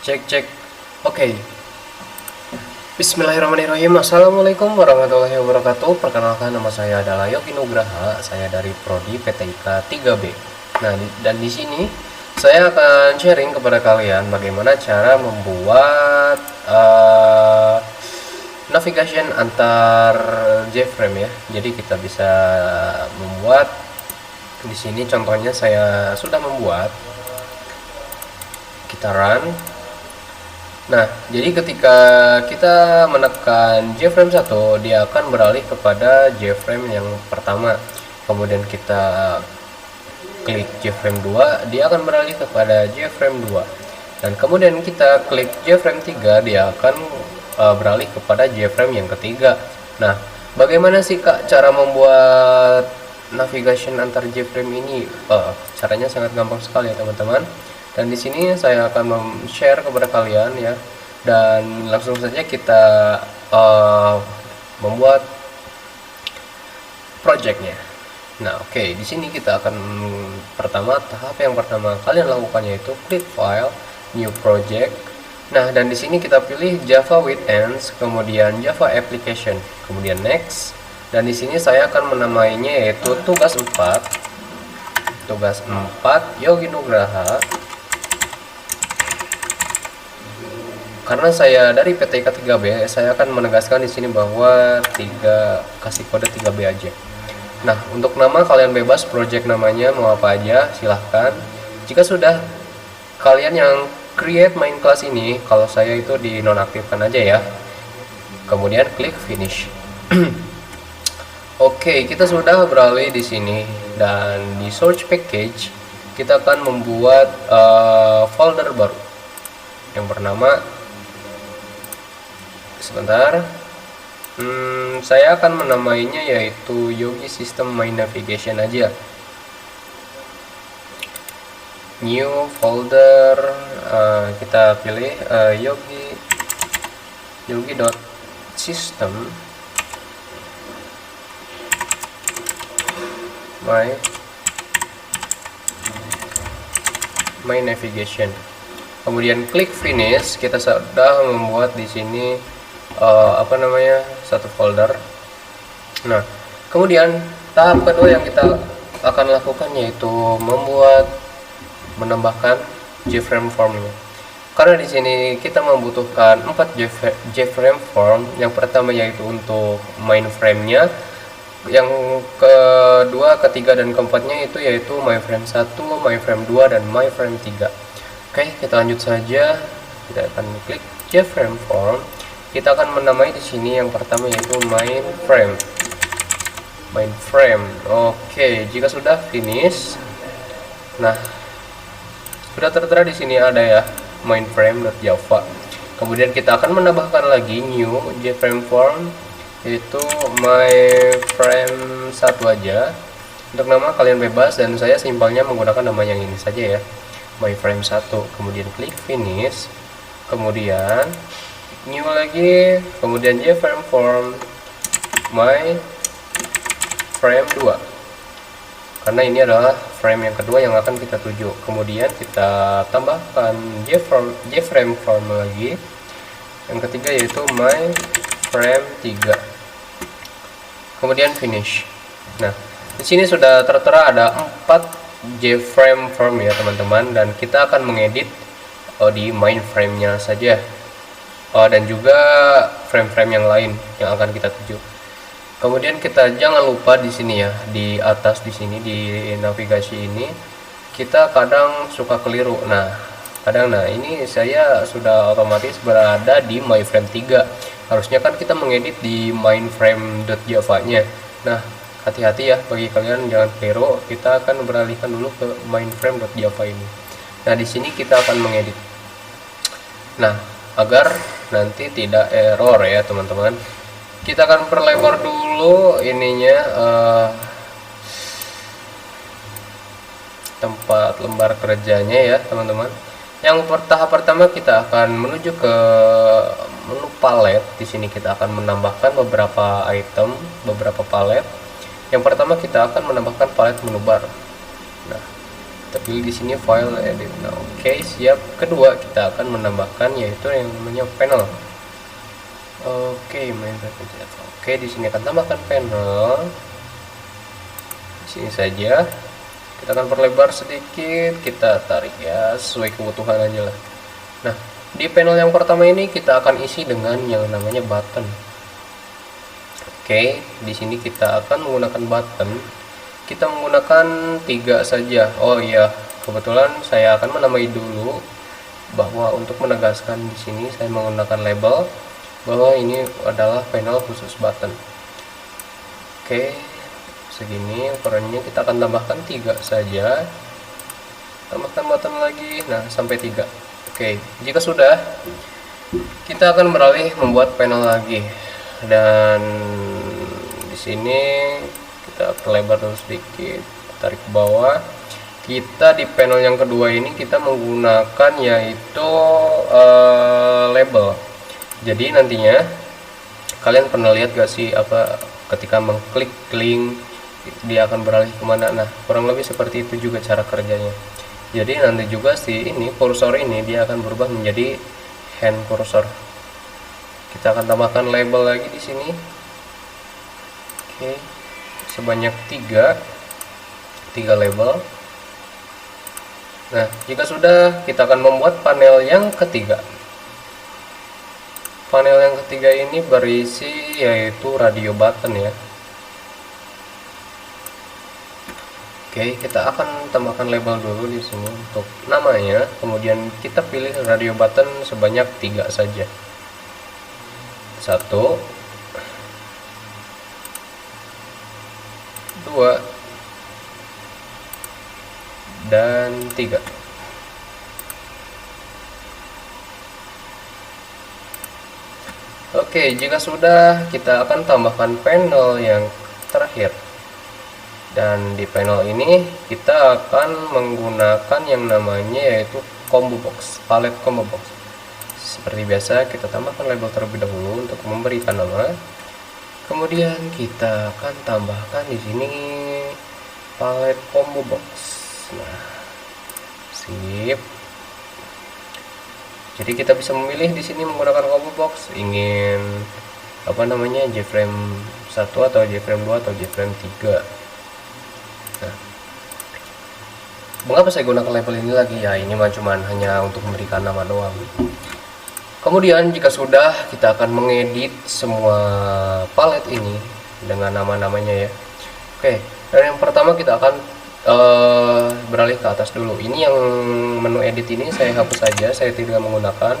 Cek cek. Oke. Bismillahirrahmanirrahim. Assalamualaikum warahmatullahi wabarakatuh. Perkenalkan, nama saya adalah Yogi Nugraha. Saya dari Prodi PTIK 3B. Nah, dan di sini saya akan sharing kepada kalian bagaimana cara membuat navigation antar JFrame ya. Jadi kita bisa membuat di sini contohnya saya sudah membuat. Kita run. Nah, jadi ketika kita menekan JFrame 1, dia akan beralih kepada JFrame yang pertama. Kemudian kita klik JFrame 2, dia akan beralih kepada JFrame 2. Dan kemudian kita klik JFrame 3, dia akan beralih kepada JFrame yang ketiga. Nah, bagaimana sih Kak cara membuat navigation antar JFrame ini? Caranya sangat gampang sekali ya teman-teman. Dan di sini saya akan share kepada kalian ya, dan langsung saja kita membuat projectnya. Nah, oke, di sini kita akan tahap yang pertama kalian lakukan yaitu klik file, new project. Nah, dan di sini kita pilih Java with Ends, kemudian Java application, kemudian next. Dan di sini saya akan menamainya yaitu tugas 4 Yogi Nugraha. Karena saya dari PTIK 3B, saya akan menegaskan di sini bahwa kasih kode 3B aja. Nah, untuk nama kalian bebas, project namanya mau apa aja, silahkan. Jika sudah, kalian yang create main class ini, kalau saya itu dinonaktifkan aja ya. Kemudian klik finish. Oke, kita sudah beralih di sini, dan di search package kita akan membuat folder baru yang bernama saya akan menamainya yaitu Yogi System My Navigation aja. New folder, kita pilih yogi.system my navigation. Kemudian klik finish. Kita sudah membuat di sini satu folder. Nah, kemudian tahap kedua yang kita akan lakukan yaitu menambahkan JFrame formnya. Karena di sini kita membutuhkan 4 JFrame form. Yang pertama yaitu untuk mainframe-nya, yang kedua, ketiga, dan keempatnya itu yaitu myFrame 1, myFrame 2, dan myFrame 3. Oke, kita lanjut saja. Kita akan klik JFrame form. Kita akan menamai di sini yang pertama yaitu mainframe. Oke, jika sudah finish, nah sudah tertera di sini ada ya mainframe.java. Kemudian kita akan menambahkan lagi new JFrame form yaitu myFrame 1 aja. Untuk nama kalian bebas, dan saya simpelnya menggunakan nama yang ini saja ya, myFrame 1. Kemudian klik finish, kemudian new lagi, kemudian JFrame form myFrame 2, karena ini adalah frame yang kedua yang akan kita tuju. Kemudian kita tambahkan JFrame form lagi yang ketiga yaitu myFrame 3, kemudian finish. Nah, di sini sudah tertera ada 4 JFrame form ya teman-teman, dan kita akan mengedit di mainframe-nya saja. Dan juga frame-frame yang lain yang akan kita tuju. Kemudian kita jangan lupa di sini ya, di atas di sini di navigasi ini kita kadang suka keliru. Nah, ini saya sudah otomatis berada di myFrame 3. Harusnya kan kita mengedit di mainframe.java-nya. Nah, hati-hati ya bagi kalian, jangan keliru. Kita akan beralihkan dulu ke mainframe.java ini. Nah, di sini kita akan mengedit. Nah, agar nanti tidak error ya teman-teman, kita akan perlebar dulu ininya, tempat lembar kerjanya ya teman-teman. Yang tahap pertama kita akan menuju ke menu palet. Di sini kita akan menambahkan beberapa item, beberapa palet. Yang pertama kita akan menambahkan palet menu bar. Nah, Kita pilih di sini file edit. Nah, oke, siap. Kedua, kita akan menambahkan yaitu yang namanya panel. Oke, main saja. Oke, di sini akan tambahkan panel. Di sini saja. Kita akan perlebar sedikit, kita tarik ya sesuai kebutuhan aja lah. Nah, di panel yang pertama ini kita akan isi dengan yang namanya button. Oke, di sini kita akan menggunakan button. Kita menggunakan 3 saja. Oh iya, kebetulan saya akan menambahi dulu bahwa untuk menegaskan di sini saya menggunakan label bahwa ini adalah panel khusus button. Oke, segini ukurannya, kita akan tambahkan 3 saja. Tambahkan button lagi, nah sampai 3. Oke, jika sudah, kita akan beralih membuat panel lagi. Dan di sini kita perlebar dulu sedikit, tarik ke bawah. Kita di panel yang kedua ini kita menggunakan yaitu label. Jadi nantinya kalian pernah lihat gak sih apa ketika mengklik link dia akan beralih kemana? Nah, kurang lebih seperti itu juga cara kerjanya. Jadi nanti juga si ini kursor ini dia akan berubah menjadi hand cursor. Kita akan tambahkan label lagi di sini. Oke, sebanyak 3 label. Nah, jika sudah, kita akan membuat panel yang ketiga. Panel yang ketiga ini berisi yaitu radio button ya. Oke, kita akan tambahkan label dulu di sini untuk namanya. Kemudian kita pilih radio button sebanyak 3 saja. 1, 2, dan 3. Oke, jika sudah, kita akan tambahkan panel yang terakhir. Dan di panel ini kita akan menggunakan yang namanya yaitu combo box, palette combo box. Seperti biasa, kita tambahkan label terlebih dahulu untuk memberikan nama. Kemudian kita akan tambahkan di sini palette combo box. Nah, sip. Jadi kita bisa memilih di sini menggunakan combo box, ingin apa namanya JFrame 1 atau JFrame 2 atau JFrame 3. Nah, mengapa saya gunakan label ini lagi ya? Ini mah cuman hanya untuk memberikan nama doang. Kemudian jika sudah, kita akan mengedit semua palet ini dengan nama-namanya ya. Oke, dan yang pertama kita akan beralih ke atas dulu. Ini yang menu edit ini saya hapus saja, saya tidak menggunakan.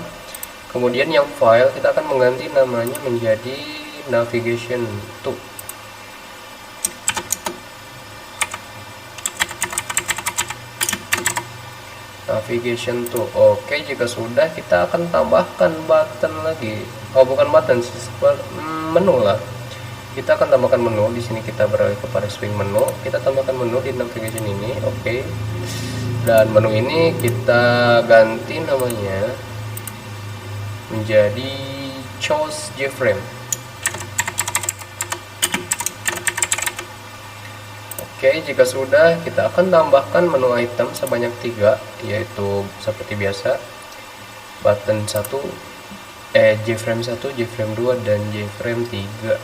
Kemudian yang file kita akan mengganti namanya menjadi navigation 2. Navigation 2. Oke, jika sudah, kita akan tambahkan button lagi. Oh, bukan button, menu lah. Kita akan tambahkan menu. Di sini kita beralih kepada swing menu. Kita tambahkan menu di navigation ini. Oke. Dan menu ini kita ganti namanya menjadi choose JFrame. Oke, jika sudah, kita akan tambahkan menu item sebanyak 3, yaitu seperti biasa button 1, JFrame 1, JFrame 2, dan JFrame 3.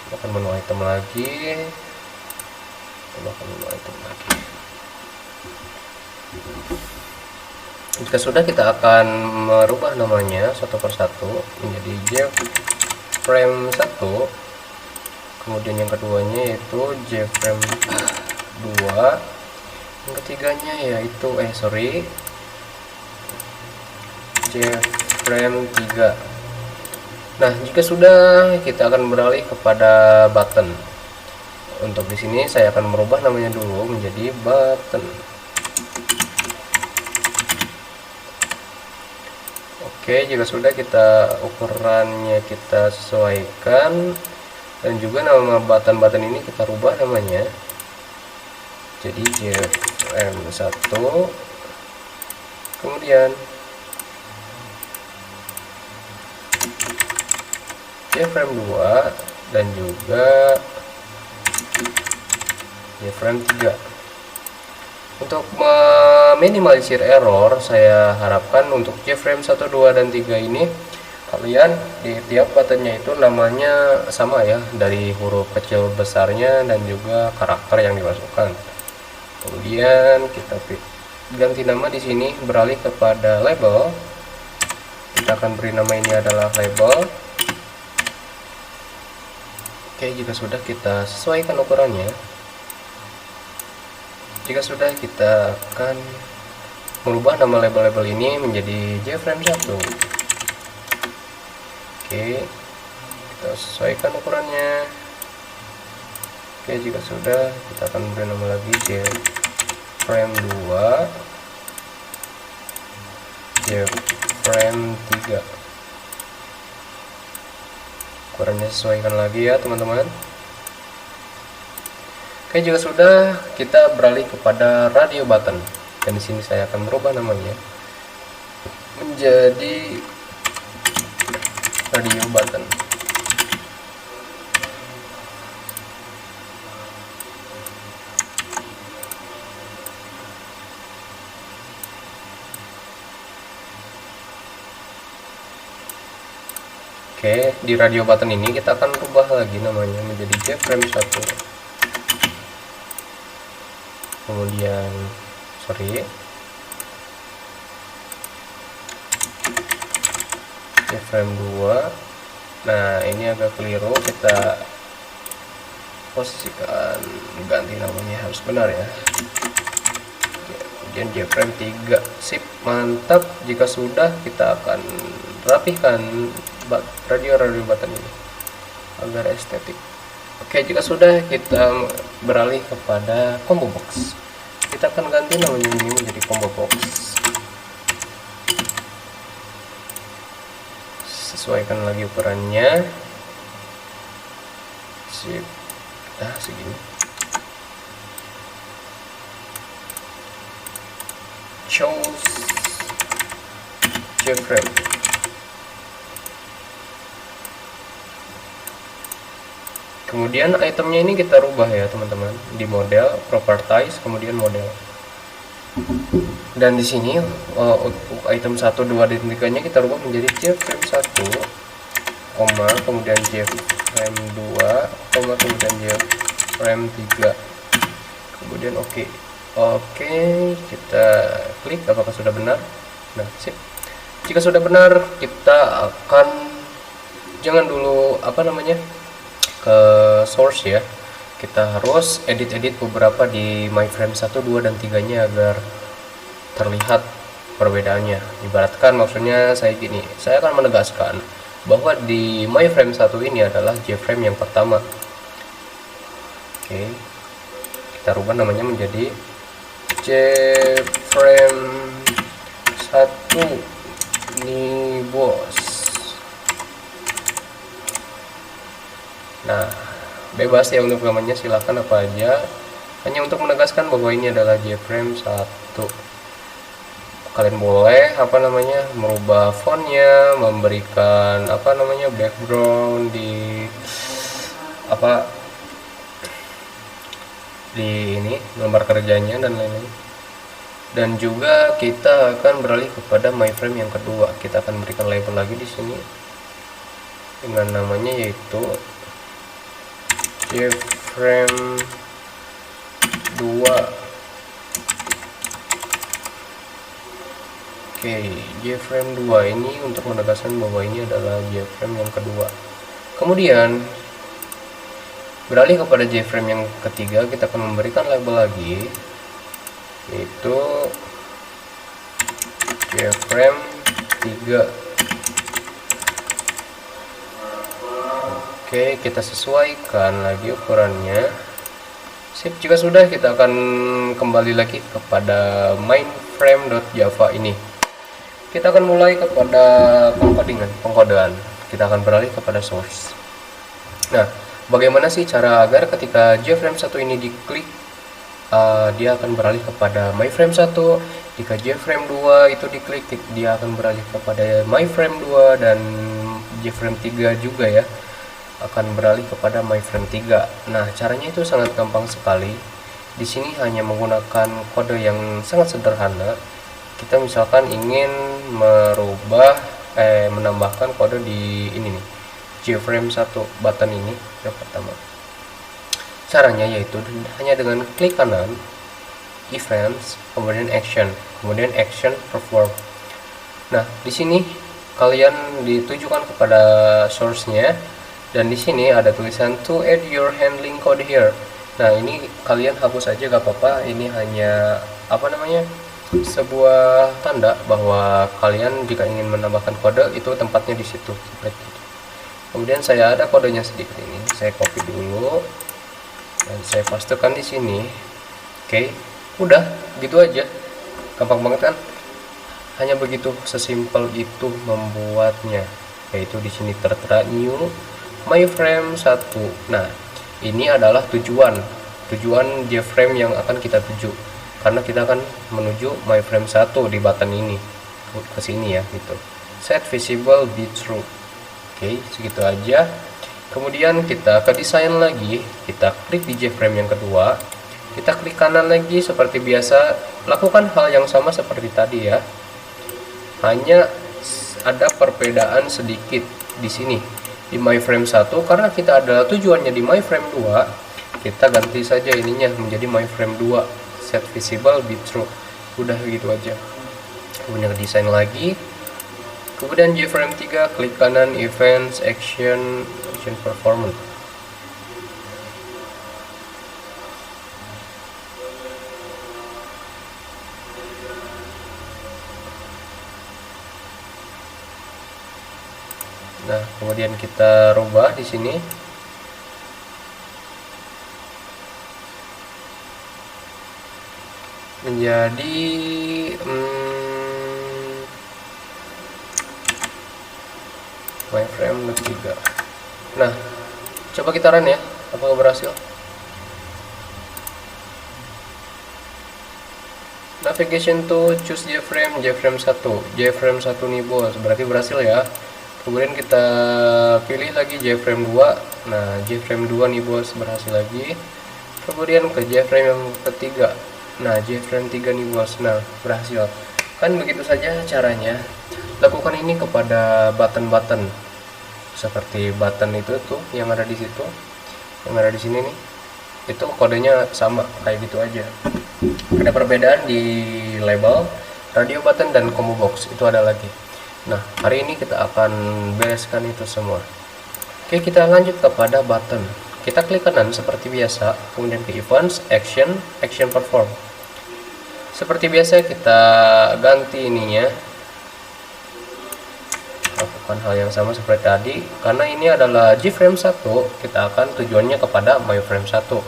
Tambahkan menu item lagi, tambahkan menu item lagi. Jika sudah, kita akan merubah namanya satu persatu menjadi JFrame 1. Kemudian yang keduanya yaitu JFrame 2, yang ketiganya yaitu JFrame 3. Nah, jika sudah, kita akan beralih kepada button. Untuk di sini saya akan merubah namanya dulu menjadi button. Oke, jika sudah, kita ukurannya kita sesuaikan. Dan juga nama button ini kita rubah namanya jadi JFrame 1, kemudian JFrame 2, dan juga JFrame 3. Untuk meminimalisir error, saya harapkan untuk JFrame 1, 2, dan 3 ini kalian di tiap buttonnya itu namanya sama ya, dari huruf kecil besarnya dan juga karakter yang dimasukkan. Kemudian kita ganti nama di sini, beralih kepada label. Kita akan beri nama ini adalah label. Oke, jika sudah kita sesuaikan ukurannya. Jika sudah, kita akan merubah nama label-label ini menjadi JFrame 1. Oke, kita sesuaikan ukurannya. Oke, jika sudah, kita akan beri nama lagi JFrame 2, JFrame 3. Ukurannya sesuaikan lagi ya teman-teman. Oke, jika sudah, kita beralih kepada radio button, dan di sini saya akan merubah namanya menjadi radio button. Oke, di radio button ini kita akan rubah lagi namanya menjadi JFrame 1. Kemudian JFrame 2. Nah, ini agak keliru, kita posisikan, ganti namanya harus benar ya. Kemudian JFrame 3. Sip, mantap. Jika sudah, kita akan rapihkan radio button ini agar estetik. Oke, jika sudah, kita beralih kepada combo box. Kita akan ganti namanya ini menjadi combo box. Sesuaikan lagi ukurannya. Sip. Nah, segini. Choose JFrame. Kemudian itemnya ini kita rubah ya teman-teman, di model, properties, kemudian model. Dan di sini item 1, 2, dan 3-nya kita rubah menjadi JFrame 1, kemudian JFrame 2, kemudian JFrame 3. Kemudian oke, kita klik apakah sudah benar. Nah, sip. Jika sudah benar, kita akan jangan dulu ke source ya. Kita harus edit beberapa di MyFrame 1, 2, dan 3-nya agar terlihat perbedaannya. Ibaratkan maksudnya saya gini, saya akan menegaskan bahwa di MyFrame 1 ini adalah JFrame yang pertama. Oke, kita rubah namanya menjadi JFrame 1 nih bos. Nah, bebas ya untuk namanya, silahkan apa aja, hanya untuk menegaskan bahwa ini adalah JFrame 1. Kalian boleh merubah fontnya, memberikan background di ini gambar kerjanya dan lain-lain. Dan juga kita akan beralih kepada MyFrame yang kedua. Kita akan berikan label lagi di sini dengan namanya yaitu JFrame 2. Oke, JFrame 2 ini untuk menegaskan bahwa ini adalah JFrame yang kedua. Kemudian beralih kepada JFrame yang ketiga, kita akan memberikan label lagi yaitu JFrame 3. Oke, kita sesuaikan lagi ukurannya. Sip, jika sudah, kita akan kembali lagi kepada mainframe.java ini. Kita akan mulai kepada pengkodean. Kita akan beralih kepada source. Nah, bagaimana sih cara agar ketika JFrame 1 ini diklik, dia akan beralih kepada MyFrame 1. Jika JFrame 2 itu diklik, dia akan beralih kepada MyFrame 2, dan JFrame 3 juga ya akan beralih kepada MyFrame 3. Nah, caranya itu sangat gampang sekali. di sini hanya menggunakan kode yang sangat sederhana. Kita misalkan ingin menambahkan kode di ini nih, JFrame 1 button ini. Yang pertama caranya yaitu hanya dengan klik kanan, events, kemudian action perform. Nah, di sini kalian ditujukan kepada source-nya, dan di sini ada tulisan to add your handling code here. Nah, ini kalian hapus aja gak apa-apa, ini hanya sebuah tanda bahwa kalian jika ingin menambahkan kode itu tempatnya di situ seperti itu. Kemudian saya ada kodenya sedikit ini, saya copy dulu dan saya pastekan di sini. Oke, udah gitu aja, gampang banget kan? Hanya begitu, sesimpel itu membuatnya. Yaitu di sini tertera new myFrame 1. Nah, ini adalah tujuan JFrame yang akan kita tuju, karena kita akan menuju myFrame 1 di button ini ke sini ya gitu. Set visible be true. Oke, segitu aja. Kemudian kita ke desain lagi, kita klik di JFrame yang kedua, kita klik kanan lagi seperti biasa, lakukan hal yang sama seperti tadi ya. Hanya ada perbedaan sedikit di sini di myFrame 1, karena kita adalah tujuannya di myFrame 2, kita ganti saja ininya menjadi myFrame 2, set visible be true. Udah gitu aja. Kemudian ke desain lagi, kemudian JFrame 3, klik kanan, events, action performance. Nah, kemudian kita rubah di sini menjadi myFrame 3. Nah, coba kita run ya, apakah berhasil? Navigation to choose JFrame 1 nih bos, berarti berhasil ya. Kemudian kita pilih lagi JFrame 2. Nah, JFrame 2 nih bos, berhasil lagi. Kemudian ke JFrame yang ketiga. Nah, JFrame 3 nih bos. Nah, berhasil. Kan begitu saja caranya. Lakukan ini kepada button-button. Seperti button itu tuh yang ada di situ. Yang ada di sini nih. Itu kodenya sama kayak gitu aja. Ada perbedaan di label, radio button dan combo box itu ada lagi. Nah, hari ini kita akan bereskan itu semua. Oke, kita lanjut kepada button. Kita klik kanan seperti biasa, kemudian ke events, action perform. Seperti biasa kita ganti ininya. Lakukan hal yang sama seperti tadi, karena ini adalah JFrame 1, kita akan tujuannya kepada myFrame 1.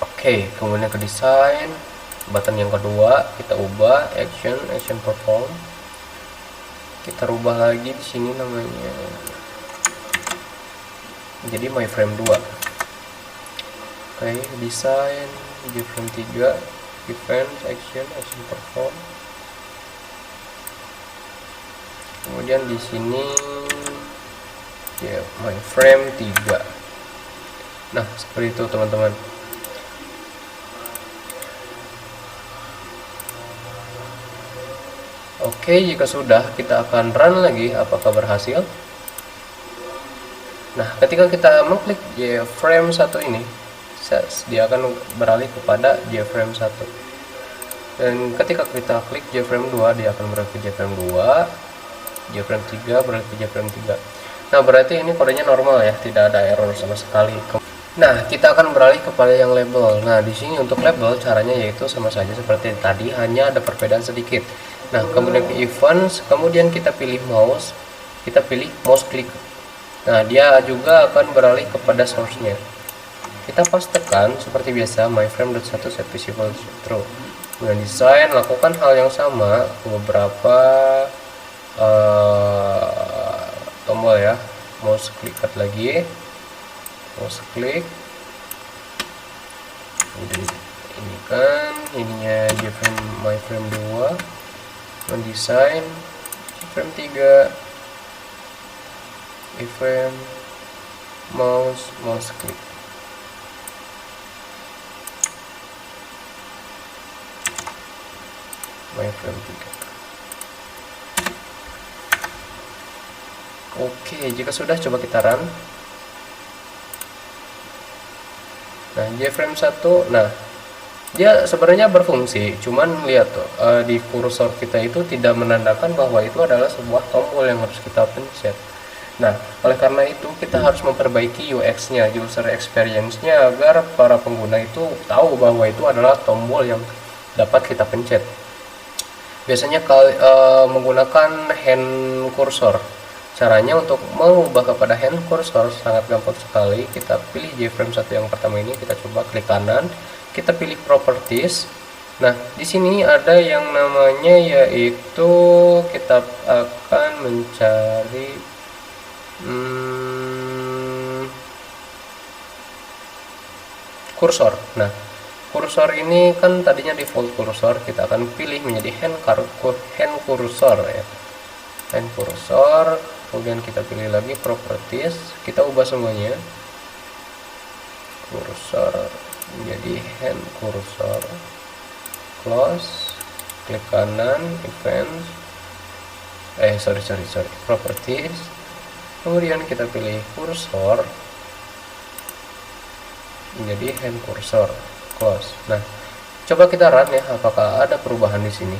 Oke, kemudian ke desain, button yang kedua kita ubah action perform. Kita rubah lagi di sini namanya jadi myFrame 2. Oke, desain JFrame 3, event, action perform. Kemudian di sini ya myFrame 3. Nah, seperti itu teman-teman. Oke, jika sudah, kita akan run lagi apakah berhasil. Nah, ketika kita mengklik JFrame 1 ini, dia akan beralih kepada JFrame 1. Dan ketika kita klik JFrame 2, dia akan beralih ke JFrame 2, JFrame 3, beralih ke JFrame 3. Nah, berarti ini kodenya normal ya, tidak ada error sama sekali. Nah, kita akan beralih kepada yang label. Nah, di sini untuk label caranya yaitu sama saja seperti tadi, hanya ada perbedaan sedikit. Nah, kemudian ke events, kemudian kita pilih mouse, kita pilih mouse click. Nah, dia juga akan beralih kepada source-nya. Kita pastekan seperti biasa myFrame.1 set visible true. Kemudian desain, lakukan hal yang sama beberapa tombol ya. Mouse click lagi, mouse click. Ini kan ininya JFrame myFrame 2. Mendesain JFrame 3, event, mouse click. myframe 3. Oke, jika sudah coba kita run. Nah, JFrame 1, nah dia sebenarnya berfungsi, cuman lihat tuh di kursor kita itu tidak menandakan bahwa itu adalah sebuah tombol yang harus kita pencet. Nah, oleh karena itu kita harus memperbaiki UX-nya, user experience-nya, agar para pengguna itu tahu bahwa itu adalah tombol yang dapat kita pencet. Biasanya menggunakan hand cursor. Caranya untuk mengubah kepada hand cursor sangat gampang sekali. Kita pilih JFrame 1 yang pertama ini, kita coba klik kanan, kita pilih properties. Nah, di sini ada yang namanya yaitu kita akan mencari kursor. Nah, kursor ini kan tadinya default kursor, kita akan pilih menjadi hand cursor ya. Hand cursor, kemudian kita pilih lagi properties, kita ubah semuanya. Kursor menjadi hand cursor, close, klik kanan, events, properties, kemudian kita pilih kursor menjadi hand cursor, close. Nah, coba kita run ya, apakah ada perubahan di sini.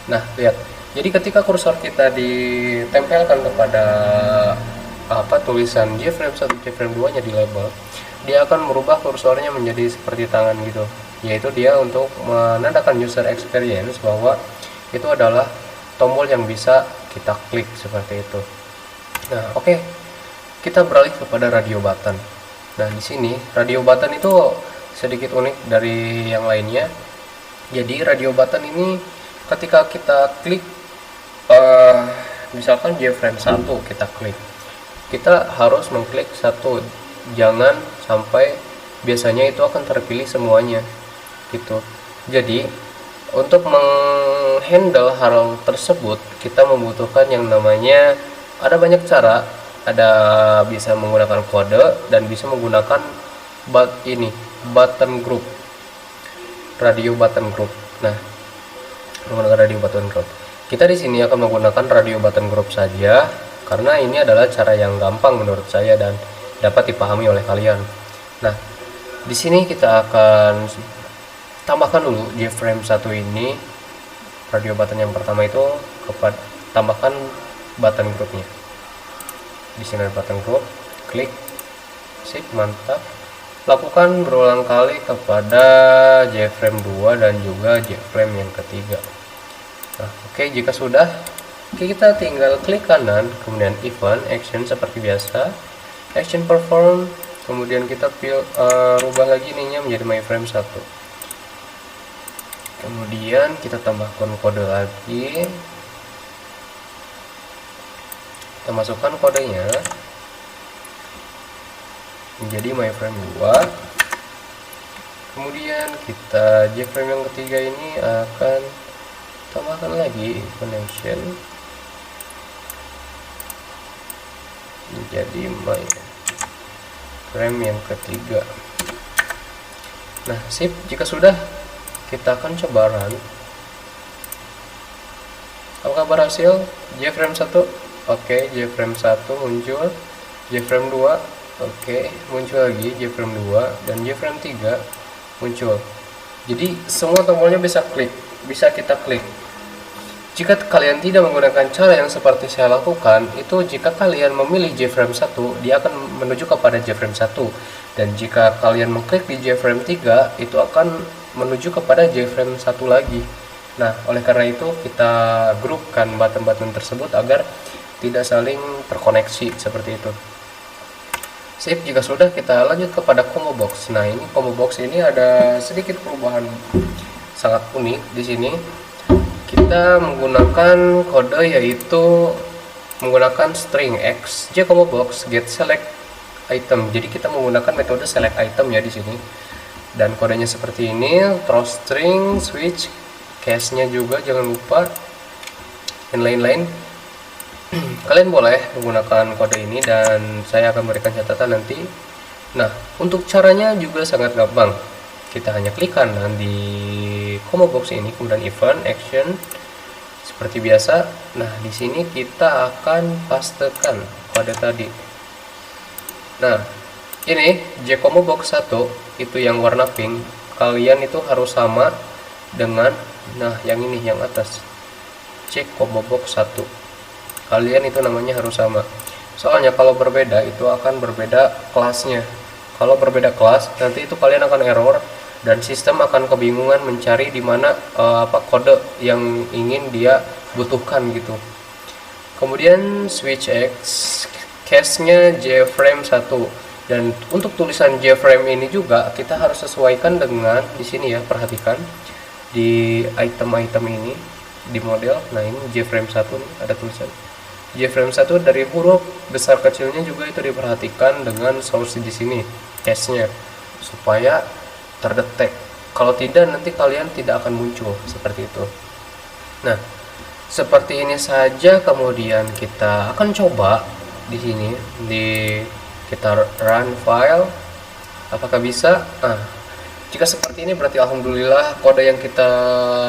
Nah, lihat. Jadi ketika kursor kita ditempelkan kepada tulisan JFrame 1, JFrame 2 nya di label, dia akan merubah kursornya menjadi seperti tangan gitu. Yaitu dia untuk menandakan user experience bahwa itu adalah tombol yang bisa kita klik seperti itu. Nah, oke. Kita beralih kepada radio button. Nah, di sini radio button itu sedikit unik dari yang lainnya. Jadi radio button ini ketika kita klik misalkan JFrame 1 kita klik, kita harus mengklik satu, jangan sampai biasanya itu akan terpilih semuanya gitu. Jadi untuk menghandle hal tersebut kita membutuhkan yang namanya, ada banyak cara, ada bisa menggunakan kode dan bisa menggunakan button group, radio button group. Nah, menggunakan radio button group, kita di sini akan menggunakan radio button group saja karena ini adalah cara yang gampang menurut saya dan dapat dipahami oleh kalian. Nah, di sini kita akan tambahkan dulu JFrame 1 ini, radio button yang pertama itu tambahkan button groupnya. Di sini ada button group, klik, sip, mantap. Lakukan berulang kali kepada JFrame 2 dan juga JFrame yang ketiga. Nah, oke, jika sudah, kita tinggal klik kanan, kemudian event action seperti biasa, action perform, kemudian kita rubah lagi ininya menjadi myframe 1. Kemudian kita tambahkan kode lagi, kita masukkan kodenya menjadi myframe 2. Kemudian kita JFrame yang ketiga ini akan tambahkan lagi connection menjadi myframe yang ketiga. Nah, sip, jika sudah kita akan coba run. Apakah berhasil? JFrame 1, oke, JFrame 1 muncul, JFrame 2, oke, muncul lagi JFrame 2, dan JFrame 3 muncul. Jadi semua tombolnya bisa kita klik. Jika kalian tidak menggunakan cara yang seperti saya lakukan, itu jika kalian memilih JFrame 1, dia akan menuju kepada JFrame 1. Dan jika kalian mengklik di JFrame 3, itu akan menuju kepada JFrame 1 lagi. Nah, oleh karena itu kita grupkan button-button tersebut agar tidak saling terkoneksi seperti itu. Sip, jika sudah kita lanjut kepada combo box. Nah, ini combo box ini ada sedikit perubahan sangat unik di sini. Kita menggunakan kode yaitu menggunakan string xj combo box get select item. Jadi kita menggunakan metode select item ya di sini. Dan kodenya seperti ini, throw string, switch, case-nya juga jangan lupa, dan lain-lain. Kalian boleh menggunakan kode ini dan saya akan berikan catatan nanti. Nah, untuk caranya juga sangat gampang. Kita hanya klik kanan di combo box ini, kemudian event action seperti biasa. Nah, di sini kita akan pastekan kode tadi. Nah, ini J combo box 1 itu yang warna pink, kalian itu harus sama dengan yang ini yang atas. C combo box 1. Kalian itu namanya harus sama. Soalnya kalau berbeda itu akan berbeda kelasnya. Kalau berbeda kelas, nanti itu kalian akan error dan sistem akan kebingungan mencari di mana kode yang ingin dia butuhkan gitu. Kemudian switch X, cache-nya JFrame 1, dan untuk tulisan JFrame ini juga kita harus sesuaikan dengan di sini ya, perhatikan di item-item ini di model. Nah, ini JFrame 1 nih, ada tulisan JFrame 1 dari huruf besar kecilnya juga itu diperhatikan dengan source di sini, cache-nya, supaya terdetek. Kalau tidak, nanti kalian tidak akan muncul seperti itu. Nah, seperti ini saja. Kemudian kita akan coba di sini, kita run file, apakah bisa. Jika seperti ini berarti alhamdulillah kode yang kita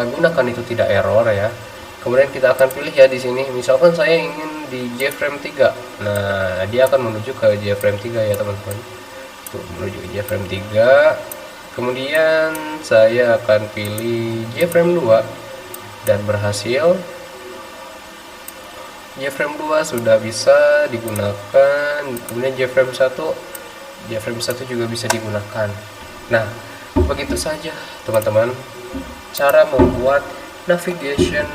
gunakan itu tidak error ya. Kemudian kita akan pilih ya di sini, misalkan saya ingin di JFrame 3. Nah, dia akan menuju ke JFrame 3 ya teman-teman. Tuh, menuju ke JFrame 3. Kemudian saya akan pilih JFrame 2 dan berhasil. JFrame 2 sudah bisa digunakan. Kemudian JFrame 1 juga bisa digunakan. Nah, begitu saja teman-teman cara membuat navigation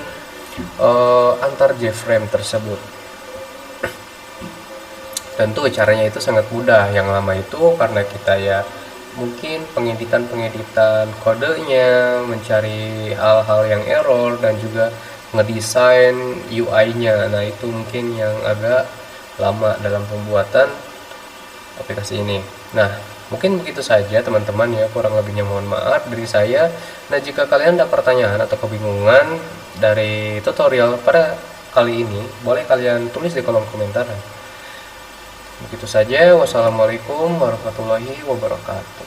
antar JFrame tersebut. Tentu caranya itu sangat mudah. Yang lama itu karena kita ya mungkin pengeditan kodenya, mencari hal-hal yang error, dan juga ngedesain UI-nya. Nah, itu mungkin yang agak lama dalam pembuatan aplikasi ini. Nah, mungkin begitu saja teman-teman ya, kurang lebihnya mohon maaf dari saya. Nah, jika kalian ada pertanyaan atau kebingungan dari tutorial pada kali ini, boleh kalian tulis di kolom komentar. Begitu saja. Wassalamualaikum warahmatullahi wabarakatuh.